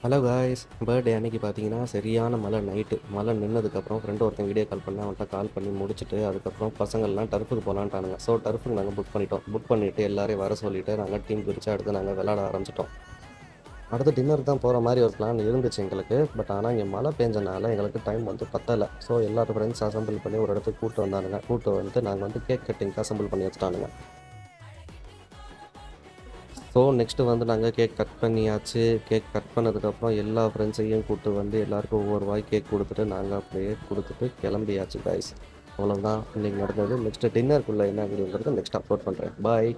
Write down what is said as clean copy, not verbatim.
Hello guys, birthday அன்னைக்கு பார்த்தீங்கன்னா சரியான மழை. மழை நின்னதுக்கப்புறம் ஃப்ரெண்டு ஒருத்தன் வீடியோ கால் பண்ணி அவன்கிட்ட கால் பண்ணி முடிச்சுட்டு அதுக்கப்புறம் பசங்கள்லாம் டர்ஃபுக்கு போகலான்ட்டானுங்க. ஸோ டர்ஃபுக்கு நாங்கள் புக் பண்ணிட்டோம். புக் பண்ணிவிட்டு எல்லாரையும் வர சொல்லிவிட்டு நாங்கள் டீம் பிரித்து அடுத்து நாங்கள் விளாட ஆரம்பிச்சிட்டோம். அடுத்து டின்னர் தான் போகிற மாதிரி ஒரு பிளான் இருந்துச்சு எங்களுக்கு. பட் ஆனால் இங்கே மழை பெஞ்சனால எங்களுக்கு டைம் வந்து பத்தலை. ஸோ எல்லாரும் ஃப்ரெண்ட்ஸ் அசம்பிள் பண்ணி ஒரு இடத்துக்கு கூப்பிட்டு வந்தானுங்க. கூப்பிட்டு வந்து நாங்கள் வந்து கேக் கட்டிங்க்கு அசம்பிள் பண்ணி வச்சுட்டானுங்க. ஸோ நெக்ஸ்ட்டு வந்து நாங்கள் கேக் கட் பண்ணியாச்சு. கேக் கட் பண்ணதுக்கப்புறம் எல்லா ஃப்ரெண்ட்ஸையும் கூப்பிட்டு வந்து எல்லாருக்கும் ஒவ்வொரு வாய் கேக் கொடுத்துட்டு நாங்கள் அப்படியே கொடுத்துட்டு கிளம்பியாச்சு காய்ஸ். அவ்வளோதான் இன்றைக்கி நடந்தது. நெக்ஸ்ட்டு டின்னருக்குள்ளே என்ன வீடியோங்கிறது நெக்ஸ்ட் அப்லோட் பண்ணுறேன். பாய்.